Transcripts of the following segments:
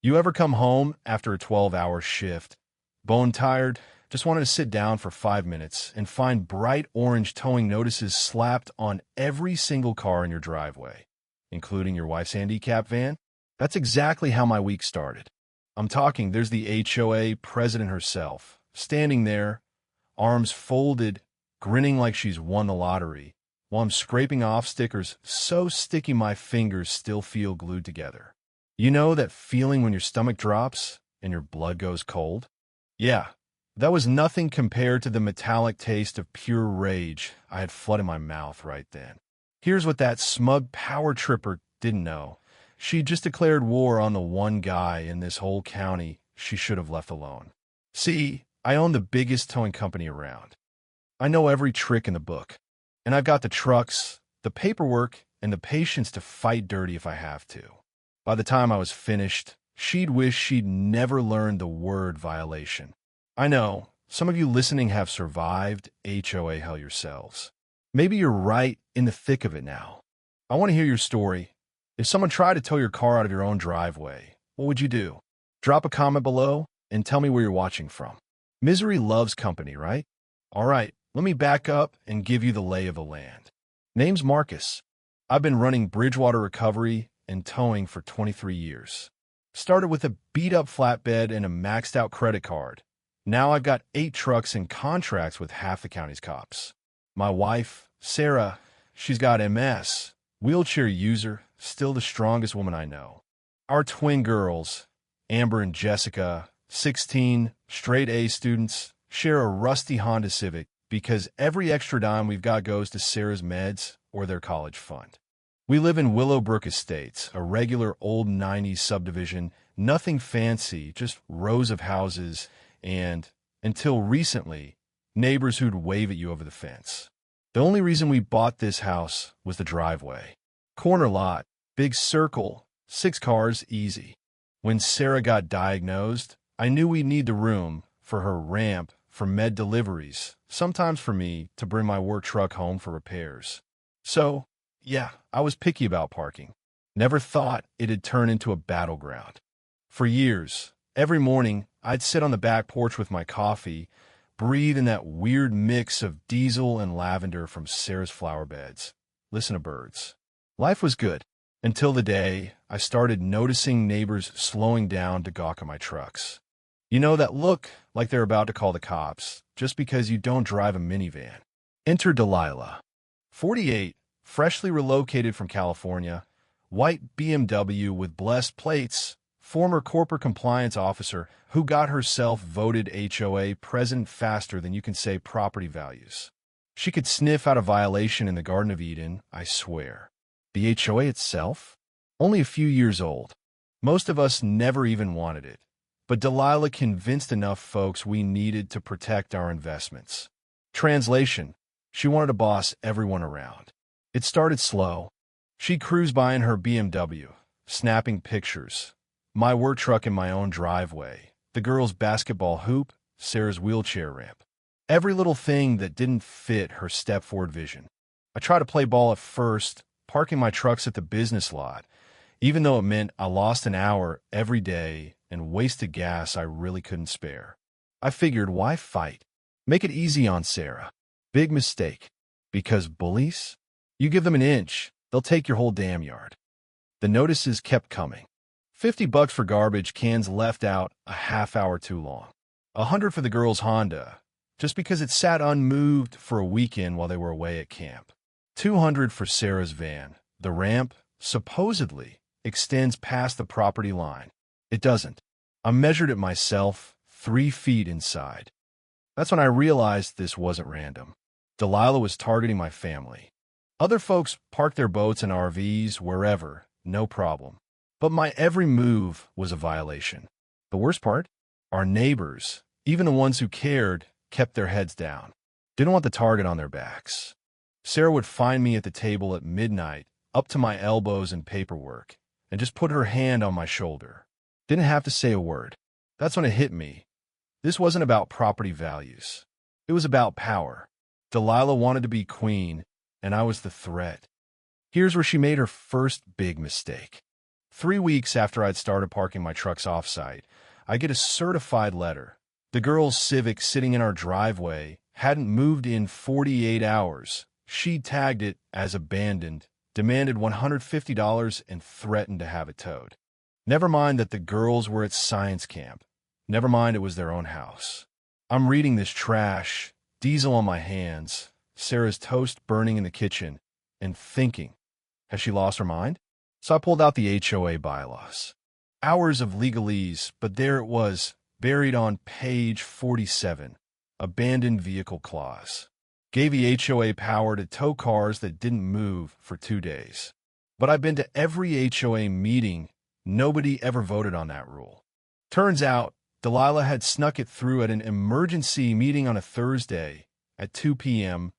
You ever come home after a 12-hour shift, bone tired, just wanted to sit down for 5 minutes and find bright orange towing notices slapped on every single car in your driveway, including your wife's handicap van? That's exactly how my week started. I'm talking, there's the HOA president herself, standing there, arms folded, grinning like she's won the lottery, while I'm scraping off stickers so sticky my fingers still feel glued together. You know that feeling when your stomach drops and your blood goes cold? Yeah, that was nothing compared to the metallic taste of pure rage I had flooded my mouth right then. Here's what that smug power tripper didn't know. She just declared war on the one guy in this whole county she should have left alone. See, I own the biggest towing company around. I know every trick in the book. And I've got the trucks, the paperwork, and the patience to fight dirty if I have to. By the time I was finished, she'd wish she'd never learned the word violation. I know, some of you listening have survived HOA hell yourselves. Maybe you're right in the thick of it now. I want to hear your story. If someone tried to tow your car out of your own driveway, what would you do? Drop a comment below and tell me where you're watching from. Misery loves company, right? All right, let me back up and give you the lay of the land. Name's Marcus. I've been running Bridgewater Recovery and towing for 23 years. Started with a beat-up flatbed and a maxed-out credit card. Now I've got 8 trucks and contracts with half the county's cops. My wife, Sarah, she's got MS, wheelchair user, still the strongest woman I know. Our twin girls, Amber and Jessica, 16, straight A students, share a rusty Honda Civic because every extra dime we've got goes to Sarah's meds or their college fund. We live in Willowbrook Estates, a regular old 90s subdivision, nothing fancy, just rows of houses and, until recently, neighbors who'd wave at you over the fence. The only reason we bought this house was the driveway. Corner lot, big circle, 6 cars, easy. When Sarah got diagnosed, I knew we'd need the room for her ramp, for med deliveries, sometimes for me to bring my work truck home for repairs. So, yeah, I was picky about parking. Never thought it'd turn into a battleground. For years, every morning, I'd sit on the back porch with my coffee, breathe in that weird mix of diesel and lavender from Sarah's flower beds, listen to birds. Life was good, until the day I started noticing neighbors slowing down to gawk at my trucks. You know that look like they're about to call the cops, just because you don't drive a minivan. Enter Delilah, 48, freshly relocated from California, white BMW with blessed plates, former corporate compliance officer who got herself voted HOA president faster than you can say property values. She could sniff out a violation in the Garden of Eden, I swear. The HOA itself? Only a few years old. Most of us never even wanted it. But Delilah convinced enough folks we needed to protect our investments. Translation, she wanted to boss everyone around. It started slow. She'd cruise by in her BMW, snapping pictures. My work truck in my own driveway. The girls' basketball hoop, Sarah's wheelchair ramp. Every little thing that didn't fit her step-forward vision. I tried to play ball at first, parking my trucks at the business lot, even though it meant I lost an hour every day and wasted gas I really couldn't spare. I figured, why fight? Make it easy on Sarah. Big mistake. Because bullies? You give them an inch, they'll take your whole damn yard. The notices kept coming. $50 for garbage cans left out a half hour too long. $100 for the girls' Honda, just because it sat unmoved for a weekend while they were away at camp. $200 for Sarah's van. The ramp, supposedly, extends past the property line. It doesn't. I measured it myself, 3 feet inside. That's when I realized this wasn't random. Delilah was targeting my family. Other folks parked their boats and RVs wherever, no problem. But my every move was a violation. The worst part? Our neighbors, even the ones who cared, kept their heads down. Didn't want the target on their backs. Sarah would find me at the table at midnight, up to my elbows in paperwork, and just put her hand on my shoulder. Didn't have to say a word. That's when it hit me. This wasn't about property values. It was about power. Delilah wanted to be queen, and I was the threat. Here's where she made her first big mistake. 3 weeks after I'd started parking my trucks off-site, I get a certified letter. The girl's Civic sitting in our driveway hadn't moved in 48 hours. She tagged it as abandoned, demanded $150, and threatened to have it towed. Never mind that the girls were at science camp. Never mind it was their own house. I'm reading this trash, diesel on my hands, Sarah's toast burning in the kitchen, and thinking, has she lost her mind? So I pulled out the HOA bylaws. Hours of legalese, but there it was, buried on page 47, abandoned vehicle clause. Gave the HOA power to tow cars that didn't move for 2 days. But I've been to every HOA meeting. Nobody ever voted on that rule. Turns out, Delilah had snuck it through at an emergency meeting on a Thursday at 2 p.m.,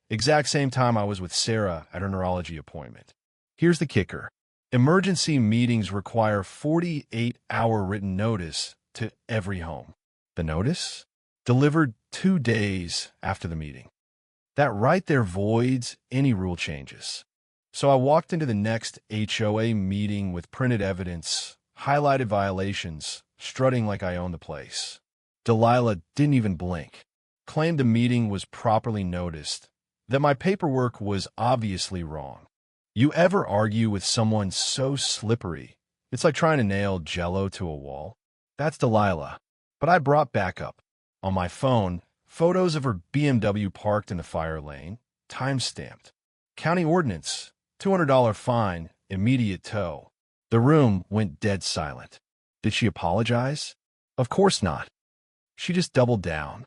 exact same time I was with Sarah at her neurology appointment. Here's the kicker. Emergency meetings require 48-hour written notice to every home. The notice? Delivered 2 days after the meeting. That right there voids any rule changes. So I walked into the next HOA meeting with printed evidence, highlighted violations, strutting like I owned the place. Delilah didn't even blink. Claimed the meeting was properly noticed, that my paperwork was obviously wrong. You ever argue with someone so slippery, it's like trying to nail Jell-O to a wall? That's Delilah. But I brought backup. On my phone, photos of her BMW parked in the fire lane, time-stamped. County ordinance, $200 fine, immediate tow. The room went dead silent. Did she apologize? Of course not. She just doubled down.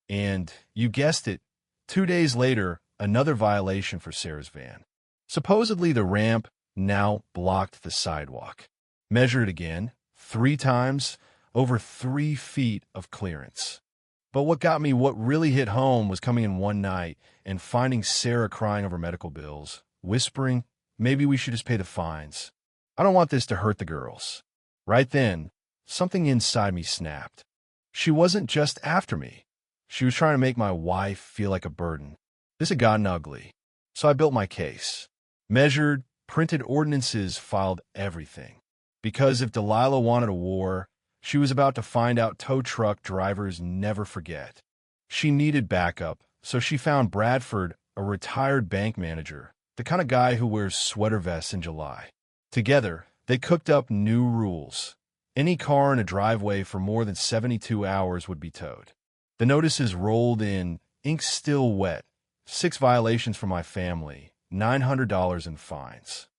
And, you guessed it, 2 days later, another violation for Sarah's van. Supposedly the ramp now blocked the sidewalk. Measured again, 3 times, over 3 feet of clearance. But what really hit home was coming in one night and finding Sarah crying over medical bills, whispering, maybe we should just pay the fines. I don't want this to hurt the girls. Right then, something inside me snapped. She wasn't just after me. She was trying to make my wife feel like a burden. This had gotten ugly. So I built my case. Measured, printed ordinances, filed everything. Because if Delilah wanted a war, she was about to find out tow truck drivers never forget. She needed backup, so she found Bradford, a retired bank manager, the kind of guy who wears sweater vests in July. Together, they cooked up new rules. Any car in a driveway for more than 72 hours would be towed. The notices rolled in, ink still wet, 6 violations for my family, $900 in fines.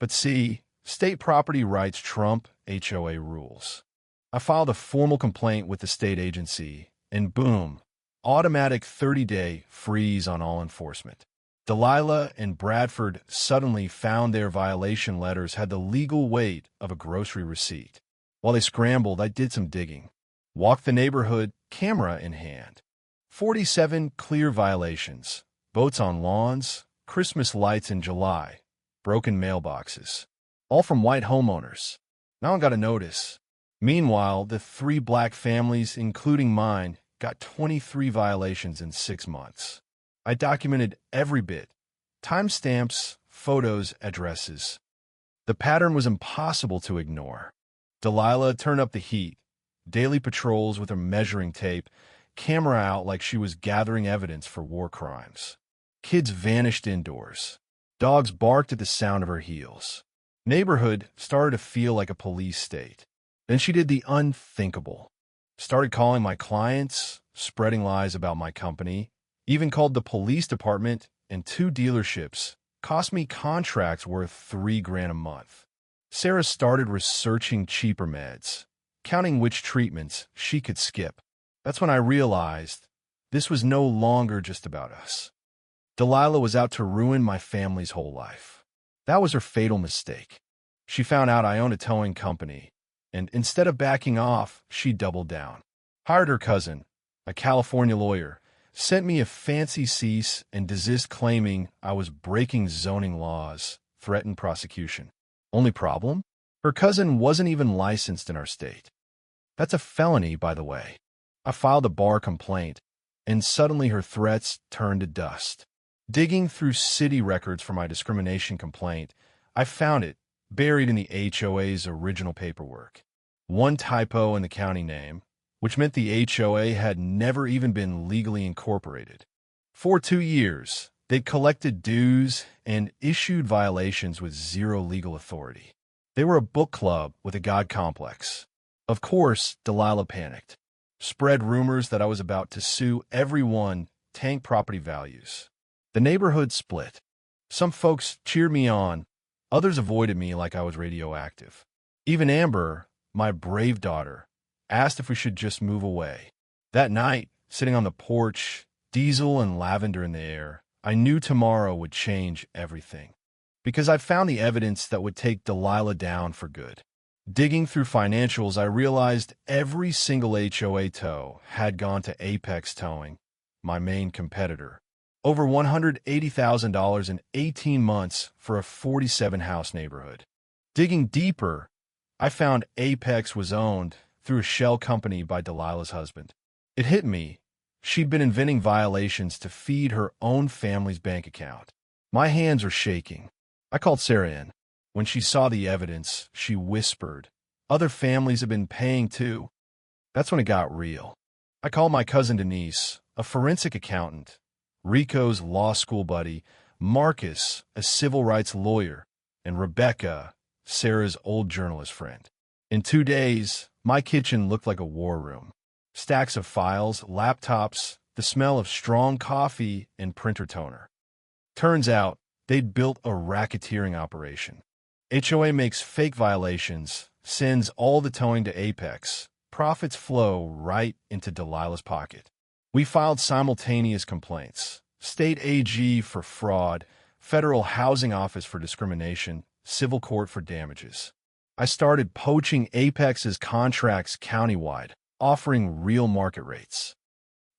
But see, state property rights trump HOA rules. I filed a formal complaint with the state agency, and boom, automatic 30-day freeze on all enforcement. Delilah and Bradford suddenly found their violation letters had the legal weight of a grocery receipt. While they scrambled, I did some digging. Walked the neighborhood, camera in hand. 47 clear violations. Boats on lawns, Christmas lights in July, broken mailboxes. All from white homeowners. Now I got a notice. Meanwhile, the 3 black families, including mine, got 23 violations in 6 months. I documented every bit. Timestamps, photos, addresses. The pattern was impossible to ignore. Delilah turned up the heat. Daily patrols with her measuring tape, camera out like she was gathering evidence for war crimes. Kids vanished indoors. Dogs barked at the sound of her heels. Neighborhood started to feel like a police state. Then she did the unthinkable. Started calling my clients, spreading lies about my company, even called the police department and 2 dealerships, cost me contracts worth $3,000 a month. Sarah started researching cheaper meds, counting which treatments she could skip. That's when I realized this was no longer just about us. Delilah was out to ruin my family's whole life. That was her fatal mistake. She found out I owned a towing company, and instead of backing off, she doubled down. Hired her cousin, a California lawyer, sent me a fancy cease and desist claiming I was breaking zoning laws, threatened prosecution. Only problem? Her cousin wasn't even licensed in our state. That's a felony, by the way. I filed a bar complaint, and suddenly her threats turned to dust. Digging through city records for my discrimination complaint, I found it, buried in the HOA's original paperwork. One typo in the county name, which meant the HOA had never even been legally incorporated. For 2 years, they'd collected dues and issued violations with zero legal authority. They were a book club with a god complex. Of course, Delilah panicked, spread rumors that I was about to sue everyone, tank property values. The neighborhood split. Some folks cheered me on, others avoided me like I was radioactive. Even Amber, my brave daughter, asked if we should just move away. That night, sitting on the porch, diesel and lavender in the air, I knew tomorrow would change everything. Because I found the evidence that would take Delilah down for good. Digging through financials, I realized every single HOA tow had gone to Apex Towing, my main competitor. Over $180,000 in 18 months for a 47-house neighborhood. Digging deeper, I found Apex was owned through a shell company by Delilah's husband. It hit me. She'd been inventing violations to feed her own family's bank account. My hands were shaking. I called Sarah in. When she saw the evidence, she whispered, "Other families have been paying too." That's when it got real. I called my cousin Denise, a forensic accountant, Rico's law school buddy, Marcus, a civil rights lawyer, and Rebecca, Sarah's old journalist friend. In 2 days, my kitchen looked like a war room. Stacks of files, laptops, the smell of strong coffee, and printer toner. Turns out, they'd built a racketeering operation. HOA makes fake violations, sends all the towing to Apex. Profits flow right into Delilah's pocket. We filed simultaneous complaints. State AG for fraud, Federal Housing Office for discrimination, Civil Court for damages. I started poaching Apex's contracts countywide, offering real market rates.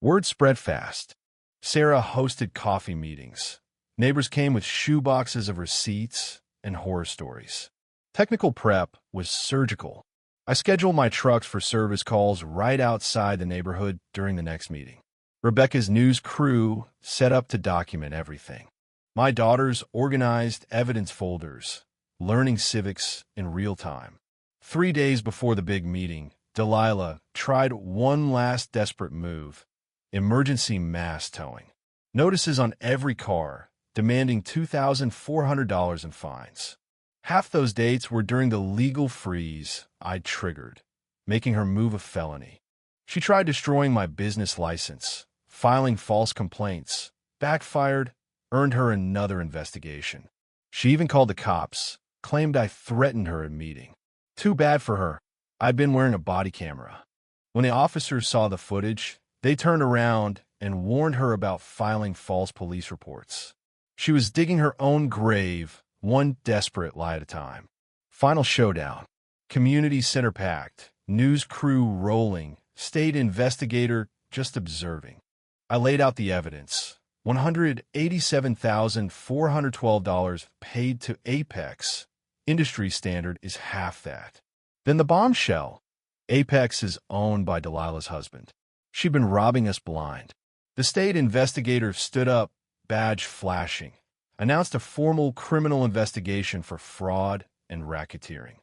Word spread fast. Sarah hosted coffee meetings. Neighbors came with shoeboxes of receipts and horror stories. Technical prep was surgical. I scheduled my trucks for service calls right outside the neighborhood during the next meeting. Rebecca's news crew set up to document everything. My daughters organized evidence folders, learning civics in real time. 3 days before the big meeting, Delilah tried one last desperate move: emergency mass towing. Notices on every car, demanding $2,400 in fines. Half those dates were during the legal freeze I'd triggered, making her move a felony. She tried destroying my business license, filing false complaints, backfired, earned her another investigation. She even called the cops, claimed I threatened her at a meeting. Too bad for her. I'd been wearing a body camera. When the officers saw the footage, they turned around and warned her about filing false police reports. She was digging her own grave, one desperate lie at a time. Final showdown. Community center packed, news crew rolling, state investigator just observing. I laid out the evidence. $187,412 paid to Apex. Industry standard is half that. Then the bombshell. Apex is owned by Delilah's husband. She'd been robbing us blind. The state investigator stood up, badge flashing, announced a formal criminal investigation for fraud and racketeering.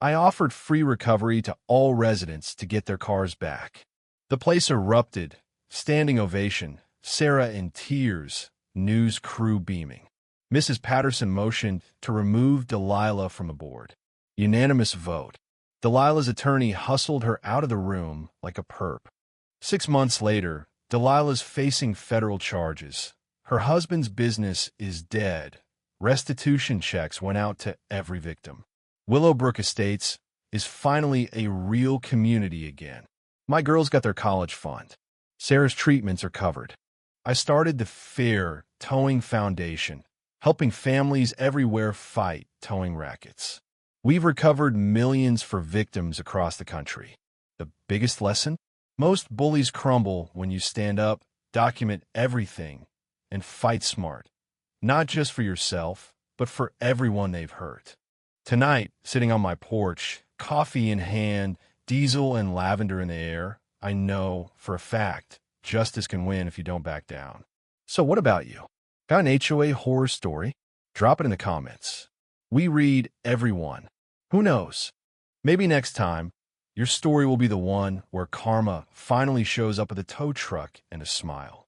I offered free recovery to all residents to get their cars back. The place erupted, standing ovation, Sarah in tears, news crew beaming. Mrs. Patterson motioned to remove Delilah from the board. Unanimous vote. Delilah's attorney hustled her out of the room like a perp. 6 months later, Delilah's facing federal charges. Her husband's business is dead. Restitution checks went out to every victim. Willowbrook Estates is finally a real community again. My girls got their college fund. Sarah's treatments are covered. I started the FAIR Towing Foundation, helping families everywhere fight towing rackets. We've recovered millions for victims across the country. The biggest lesson? Most bullies crumble when you stand up, document everything, and fight smart. Not just for yourself, but for everyone they've hurt. Tonight, sitting on my porch, coffee in hand, diesel and lavender in the air, I know for a fact justice can win if you don't back down. So what about you? Got an HOA horror story? Drop it in the comments. We read every one. Who knows? Maybe next time, your story will be the one where karma finally shows up at the tow truck and a smile.